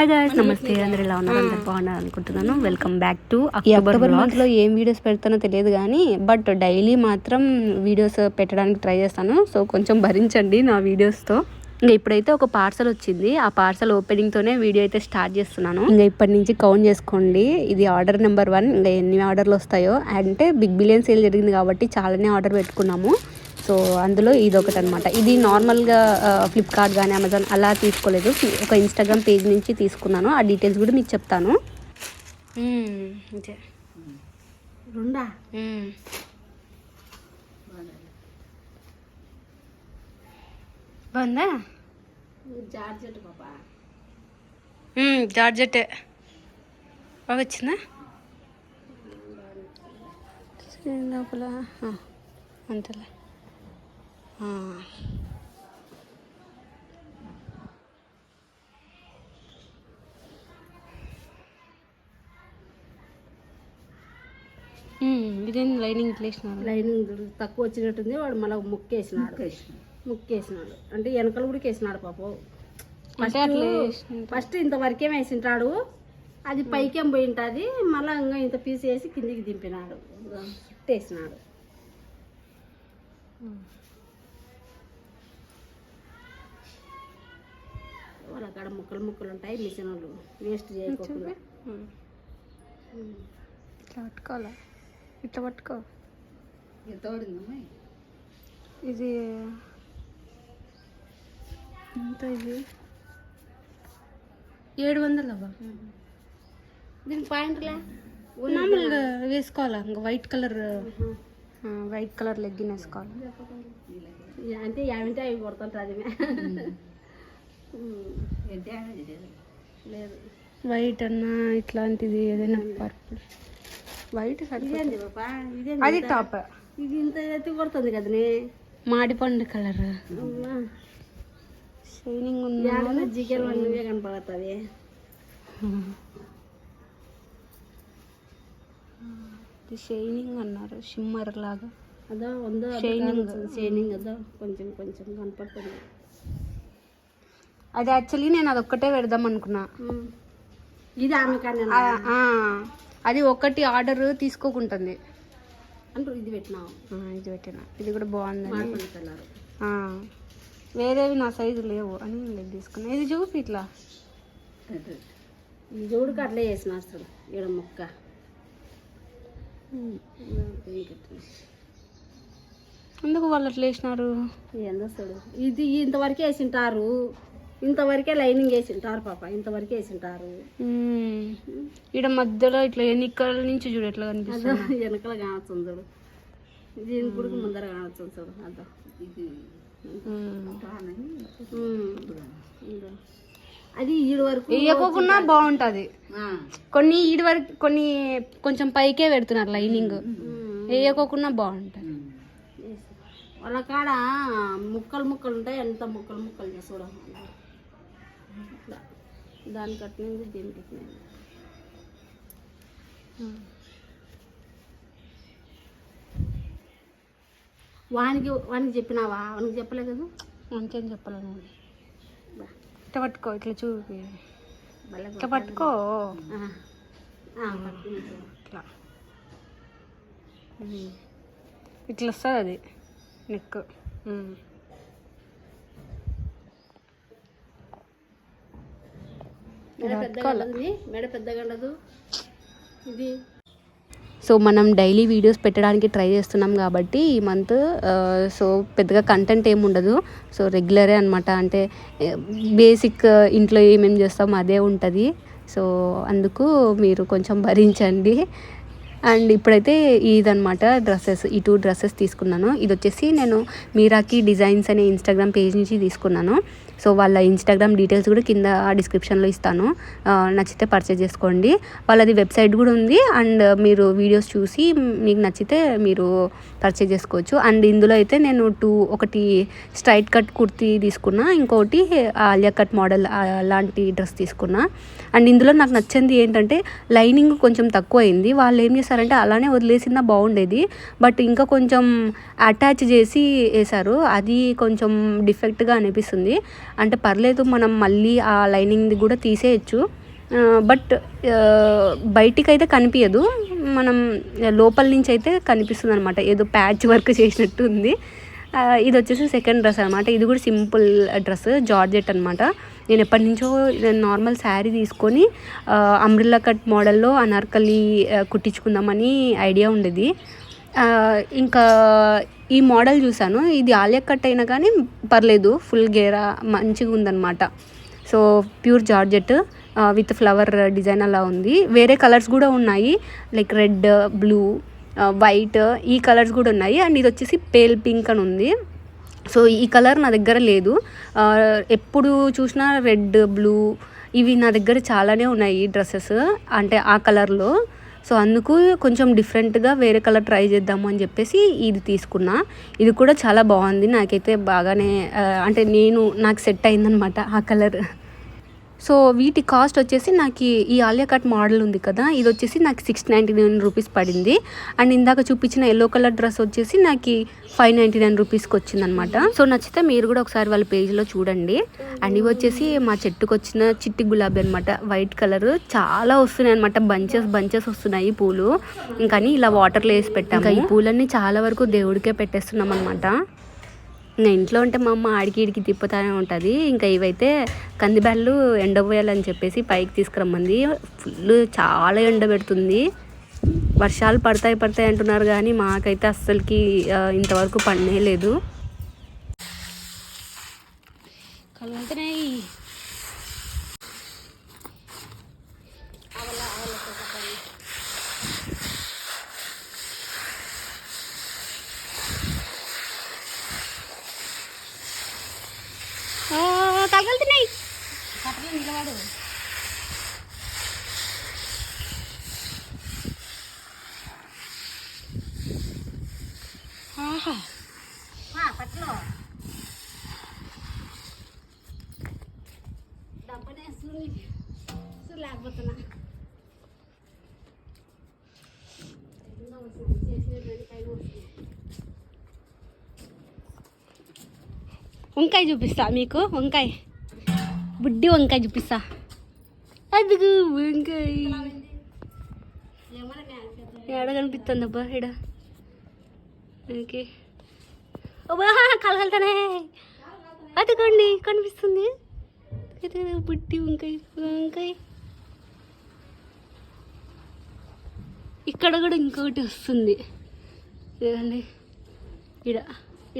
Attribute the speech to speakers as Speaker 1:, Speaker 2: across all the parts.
Speaker 1: Hi guys, నమస్తే. అందరు ఎలా ఉన్నారు? అందరు బాగున్నారు అనుకుంటున్నాను. వెల్కమ్ బ్యాక్ టు అక్టోబర్ మంత్లో ఏం వీడియోస్ పెడతానో తెలియదు కానీ బట్ డైలీ మాత్రం వీడియోస్ పెట్టడానికి ట్రై చేస్తాను. సో కొంచెం భరించండి నా వీడియోస్తో. ఇంకా ఇప్పుడైతే ఒక పార్సల్ వచ్చింది. ఆ పార్సల్ ఓపెనింగ్తోనే వీడియో అయితే స్టార్ట్ చేస్తున్నాను. ఇంకా ఇప్పటి నుంచి కౌంట్ చేసుకోండి. ఇది ఆర్డర్ నెంబర్ 1. ఇంకా ఎన్ని ఆర్డర్లు వస్తాయో అంటే బిగ్ బిలియన్ సేల్ జరిగింది కాబట్టి చాలానే ఆర్డర్ పెట్టుకున్నాము. సో అందులో ఇది ఒకటి అనమాట. ఇది నార్మల్గా ఫ్లిప్కార్ట్ కానీ అమెజాన్ అలా తీసుకోలేదు. ఒక ఇన్స్టాగ్రామ్ పేజ్ నుంచి తీసుకున్నాను. ఆ డీటెయిల్స్ కూడా మీకు చెప్తాను. బాగుందా? జార్జెట్ బాగా వచ్చిందా లోపల? అంతలే. ఇదేం లైనింగ్ ఇట్లా వేసినాడు.
Speaker 2: లైనింగ్ తక్కువ వచ్చినట్టుంది. వాడు మళ్ళీ ముక్కేసినాడు అంటే వెనకలు కూడా వేసినాడు పాపం. ఫస్ట్ ఇంతవరకేం వేసింటాడు, అది పైకేం పోయి ఉంటుంది. మళ్ళీ ఇంకా ఇంత పీస్ వేసి కిందికి దింపినాడు, చుట్టేసినాడు. వాళ్ళ కాడ ముక్కలు ఉంటాయి. మిషన్ వాళ్ళు వేస్ట్ చేయకుండా
Speaker 1: ఇట్లా పట్టుకోవాలా? ఇట్లా పట్టుకో.
Speaker 2: ఎంత పడిందమ్మా
Speaker 1: ఇది? ఎంత ఇది? 700 అవ్వ.
Speaker 2: దీనికి పాయింట్లే
Speaker 1: మామూలుగా వేసుకోవాలా? ఇంకా వైట్ కలర్ లెగ్గిన్ వేసుకోవాలి
Speaker 2: అంటే ఏమంటే అవి కొడుతుంటుంది. లేదు
Speaker 1: వైట్ అన్నా ఇట్లాంటిది ఏదైనా పర్పుల్. వైట్
Speaker 2: ఇదేంది పాపా? ఇదేంది?
Speaker 1: అది టాప్.
Speaker 2: ఇది ఇంత ఎత్తి కొడుతుంది కదనే.
Speaker 1: మాడిపండు కలర్ షైనింగ్ ఉంది.
Speaker 2: జికెన్ నువ్వే కనపడుతుంది.
Speaker 1: షైనింగ్ అన్నారు, షిమ్మర్ లాగా.
Speaker 2: అదో ఉందో షైనింగ్ అదో కొంచెం కనపడుతుంది.
Speaker 1: అది యాక్చువల్లీ నేను అదొక్కటే పెడదాం అనుకున్నా.
Speaker 2: ఇది ఆమె కానీ
Speaker 1: అది ఒకటి ఆర్డర్ తీసుకోకుంటుంది
Speaker 2: అంటే ఇది పెట్టినా.
Speaker 1: ఇది కూడా బాగుంది. వేరేవి నా సైజు లేవు అని నేను తీసుకున్నా. ఇది చూపి ఇట్లా
Speaker 2: జోడుకు అట్లా వేసిన అసలు ఈడ ముక్క.
Speaker 1: ఎందుకు వాళ్ళు అట్లా వేసినారు?
Speaker 2: ఏందోస్తాడు. ఇది ఇంతవరకే వేసింటారు, ఇంతవరకే లైనింగ్ వేసింటారు పాప, ఇంతవరకే వేసింటారు.
Speaker 1: ఈడ మధ్యలో ఇట్లా ఎన్నికల నుంచి చూడు ఎట్లా కనిపిస్తుంది.
Speaker 2: వెనకల కానొస్తుంది చూడు, దీని కూడా ముందర కానొస్తుంది చూడు. అదో అది ఈడు వరకు
Speaker 1: వేయకోకుండా బాగుంటది. కొన్ని ఈడు వరకు కొన్ని కొంచెం పైకే పెడుతున్నారు లైనింగ్, వేయకోకుండా బాగుంటది.
Speaker 2: వాళ్ళ కాడ ముక్కలు ఉంటాయి. ఎంత ముక్కలు చూడ దాని కట్టినది దీని కట్టినది. వానికి చెప్పినావా? వానికి చెప్పలే కదా.
Speaker 1: ఇంకేం చెప్పలేదు. ఇట్లా పట్టుకో, ఇట్లా చూపి, ఇట్లా పట్టుకో. ఇట్లా ఇట్లా వస్తుంది అది నెక్.
Speaker 2: మెడ పెద్దగా ఉండదు ఇది.
Speaker 1: సో మనం డైలీ వీడియోస్ పెట్టడానికి ట్రై చేస్తున్నాం కాబట్టి ఈ మంత్ సో పెద్దగా కంటెంట్ ఏమి ఉండదు. సో రెగ్యులరే అనమాట. అంటే బేసిక్ ఇంట్లో ఏమేమి చేస్తామో అదే ఉంటుంది. సో అందుకు మీరు కొంచెం భరించండి. అండ్ ఇప్పుడైతే ఇదనమాట డ్రెస్సెస్. ఈ 2 డ్రెస్సెస్ తీసుకున్నాను. ఇది వచ్చేసి నేను మీరాకి డిజైన్స్ అనే ఇన్స్టాగ్రామ్ పేజ్ నుంచి తీసుకున్నాను. సో వాళ్ళ ఇన్స్టాగ్రామ్ డీటెయిల్స్ కూడా కింద డిస్క్రిప్షన్లో ఇస్తాను. నచ్చితే పర్చేజ్ చేసుకోండి. వాళ్ళది వెబ్సైట్ కూడా ఉంది. అండ్ మీరు వీడియోస్ చూసి మీకు నచ్చితే మీరు పర్చేజ్ చేసుకోవచ్చు. అండ్ ఇందులో అయితే నేను ఒకటి స్ట్రైట్ కట్ కుర్తీ తీసుకున్నా, ఇంకోటి ఆలియా కట్ మోడల్ అలాంటి డ్రెస్ తీసుకున్నా. అండ్ ఇందులో నాకు నచ్చింది ఏంటంటే లైనింగ్ కొంచెం తక్కువ అయింది. వాళ్ళు ఏం చేస్తారు చేస్తారంటే అలానే వదిలేసినా బాగుండేది, బట్ ఇంకా కొంచెం అటాచ్ చేసి వేశారు. అది కొంచెం డిఫెక్ట్గా అనిపిస్తుంది. అంటే పర్లేదు, మనం మళ్ళీ ఆ లైనింగ్ది కూడా తీసేయచ్చు. బట్ బయటికైతే కనిపించదు, మనం లోపల నుంచి అయితే కనిపిస్తుంది అనమాట. ఏదో ప్యాచ్ వర్క్ చేసినట్టు ఉంది. ఇది వచ్చేసి సెకండ్ డ్రెస్ అనమాట. ఇది కూడా సింపుల్ డ్రెస్, జార్జెట్ అనమాట. నేను ఎప్పటి నుంచో నార్మల్ శారీ తీసుకొని అంబ్రిల్లా కట్ మోడల్లో అనార్కలి కుట్టించుకుందామని ఐడియా ఉండేది. ఇంకా ఈ మోడల్ చూసాను, ఇది ఆలియా కట్ అయినా కానీ పర్లేదు, ఫుల్ గేరా మంచిగా ఉందన్నమాట. So pure georgette with flower design అలా ఉంది. వేరే కలర్స్ కూడా ఉన్నాయి, లైక్ రెడ్, బ్లూ, వైట్, ఈ కలర్స్ కూడా ఉన్నాయి. అండ్ ఇది వచ్చేసి పేల్ పింక్ అని ఉంది. సో ఈ కలర్ నా దగ్గర లేదు. ఎప్పుడు చూసినా రెడ్, బ్లూ ఇవి నా దగ్గర చాలానే ఉన్నాయి డ్రెస్సెస్, అంటే ఆ కలర్లో. సో అందుకు కొంచెం డిఫరెంట్గా వేరే కలర్ ట్రై చేద్దాము అని చెప్పేసి ఇది తీసుకున్నా. ఇది కూడా చాలా బాగుంది, నాకైతే బాగానే అంటే నాకు సెట్ అయిందనమాట ఆ కలర్. సో వీటి కాస్ట్ వచ్చేసి నాకు ఈ ఆలియా కట్ మోడల్ ఉంది కదా, ఇది వచ్చేసి నాకు 699 రూపీస్ పడింది. అండ్ ఇందాక చూపించిన ఎల్లో కలర్ డ్రెస్ వచ్చేసి నాకు 599 రూపీస్కి వచ్చిందనమాట. సో నచ్చితే మీరు కూడా ఒకసారి వాళ్ళ పేజ్లో చూడండి. అండ్ ఇవి వచ్చేసి మా చెట్టుకు వచ్చిన చిట్టి గులాబీ అనమాట, వైట్ కలర్. చాలా వస్తున్నాయి అనమాట, బంచెస్ వస్తున్నాయి పూలు. ఇంకా ఇలా వాటర్లో వేసి పెట్టాము. ఇంకా ఈ పూలన్నీ చాలా వరకు దేవుడికే పెట్టేస్తున్నాం అనమాట. ఇంకా ఇంట్లో ఉంటే మా అమ్మ ఆడికి తిప్పుతానే ఉంటుంది. ఇంకా ఇవైతే కందిబ్యాళ్ళు ఎండబోయాలని చెప్పేసి పైకి తీసుకురమ్మంది. ఫుల్ చాలా ఎండ పెడుతుంది. వర్షాలు పడతాయి అంటున్నారు కానీ మాకైతే అస్సలకి ఇంతవరకు పడనే లేదు. తగలుతున్నాయి నిలబడు. డబ్బనే లేకపోతున్నా వంకాయ చూపిస్తా మీకు, వంకాయ బుడ్డి వంకాయ చూపిస్తా. అదిగు వంకాయ ఎడ కనిపిస్తుంది అబ్బా, ఎడ ఓకే కలగలుతానే. అదిగోండి కనిపిస్తుంది, బుడ్డి వంకాయ. ఇక్కడ కూడా ఇంకొకటి వస్తుంది, లేదండి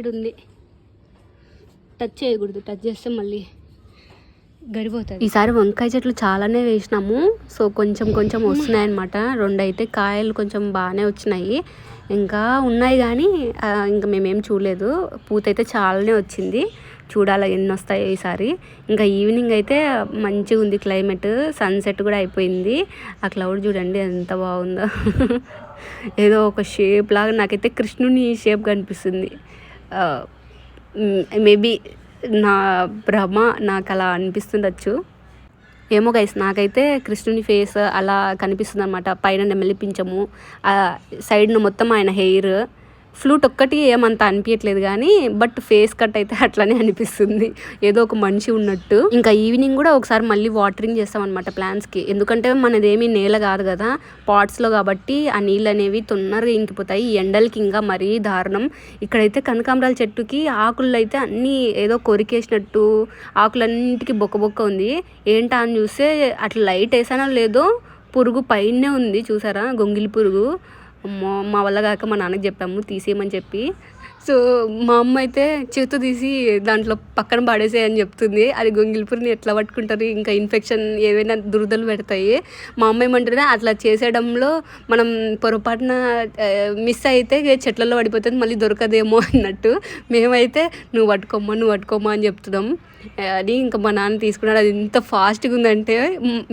Speaker 1: ఇడుంది. టచ్ చేయకూడదు, టచ్ చేస్తే మళ్ళీ గడిపోతుంది. ఈసారి వంకాయ చెట్లు చాలానే వేసినాము. సో కొంచెం వస్తున్నాయి అనమాట. 2 అయితే కాయలు కొంచెం బాగానే వచ్చినాయి, ఇంకా ఉన్నాయి కానీ ఇంకా మేమేం చూడలేదు. పూత అయితే చాలానే వచ్చింది, చూడాలి ఎన్ని వస్తాయో ఈసారి. ఇంకా ఈవినింగ్ అయితే మంచిగా ఉంది క్లైమేట్, సన్సెట్ కూడా అయిపోయింది. ఆ క్లౌడ్ చూడండి ఎంత బాగుందో. ఏదో ఒక షేప్ లాగా నాకైతే కృష్ణుని షేప్ కనిపిస్తుంది. మేబీ నా భ్రమ, నాకు అలా అనిపిస్తుండొచ్చు ఏమో గైస్. నాకైతే కృష్ణుని ఫేస్ అలా కనిపిస్తుంది అనమాట. పైన నెమలి పించము, సైడ్ను మొత్తం ఆయన హెయిర్, ఫ్లూట్ ఒక్కటి ఏమంత అనిపించట్లేదు కానీ బట్ ఫేస్ కట్ అయితే అట్లానే అనిపిస్తుంది, ఏదో ఒక మనిషి ఉన్నట్టు. ఇంకా ఈవినింగ్ కూడా ఒకసారి మళ్ళీ వాటరింగ్ చేస్తామన్నమాట ప్లాంట్స్కి, ఎందుకంటే మనదేమీ నేల కాదు కదా, పాట్స్లో కాబట్టి ఆ నీళ్ళు అనేవి తొందరగా ఇంకిపోతాయి. ఎండలకి ఇంకా మరీ దారుణం. ఇక్కడైతే కనకాంబరాల చెట్టుకి ఆకులు అయితే అన్నీ ఏదో కొరికేసినట్టు, ఆకులన్నింటికి బొక్క ఉంది. ఏంటా అని చూస్తే అట్లా లైట్ వేసానో లేదో పురుగు పైనే ఉంది, చూసారా గొంగిలి పురుగు. మా వల్ల కాక మా నాన్నకి చెప్పాము తీసేయమని చెప్పి. సో మా అమ్మ అయితే చేతు తీసి దాంట్లో పక్కన పడేసేయని చెప్తుంది. అది గొంగిలిపురిని ఎట్లా పట్టుకుంటారు, ఇంకా ఇన్ఫెక్షన్ ఏవైనా దురదలు పెడతాయి. మా అమ్మ ఏమంటారు, అట్లా చేసేయడంలో మనం పొరపాటున మిస్ అయితే చెట్లలో పడిపోతుంది, మళ్ళీ దొరకదేమో అన్నట్టు. మేమైతే నువ్వు పట్టుకోమ్మా అని చెప్తున్నాం. అది ఇంకా మా నాన్న తీసుకున్నాడు. అది ఎంత ఫాస్ట్గా ఉందంటే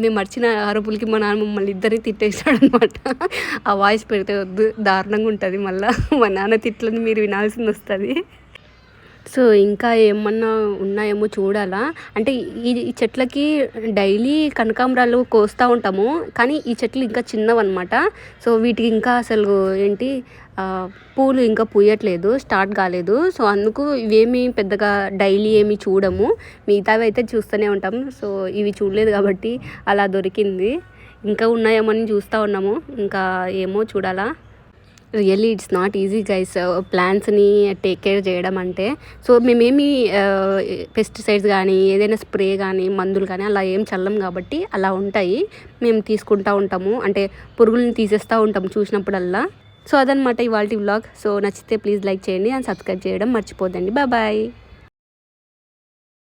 Speaker 1: మేము మర్చిన అరుపులకి మా నాన్న మమ్మల్ని ఇద్దరిని తిట్టేసాడు అనమాట. ఆ వాయిస్ పెడితే వద్దు, దారుణంగా ఉంటుంది. మళ్ళీ మా నాన్న తిట్లని మీరు వినాల్సింది వస్తుంది. సో ఇంకా ఏమన్నా ఉన్నాయేమో చూడాలా. అంటే ఈ చెట్లకి డైలీ కనకాంబరాలు కోస్తూ ఉంటాము, కానీ ఈ చెట్లు ఇంకా చిన్నవన్నమాట. సో వీటికి ఇంకా అసలు ఏంటి పూలు ఇంకా పూయట్లేదు, స్టార్ట్ కాలేదు. సో అందుకు ఇవేమి పెద్దగా డైలీ ఏమి చూడము, మిగతావి అయితే చూస్తూనే ఉంటాం. సో ఇవి చూడలేదు కాబట్టి అలా దొరికింది. ఇంకా ఉన్నాయేమని చూస్తూ ఉన్నాము, ఇంకా ఏమో చూడాలా. Really it's not easy guys ప్లాంట్స్ని టేక్ కేర్ చేయడం అంటే. సో మేమేమి పెస్టిసైడ్స్ కానీ ఏదైనా స్ప్రే కానీ మందులు కానీ అలా ఏం చల్లం కాబట్టి అలా ఉంటాయి. మేము తీసుకుంటూ ఉంటాము, అంటే పురుగుల్ని తీసేస్తూ ఉంటాము చూసినప్పుడల్లా. సో అదనమాట ఇవాల్టి వ్లాగ్. సో నచ్చితే ప్లీజ్ లైక్ చేయండి అండ్ సబ్స్క్రైబ్ చేయడం మర్చిపోద్దండి. బాయ్.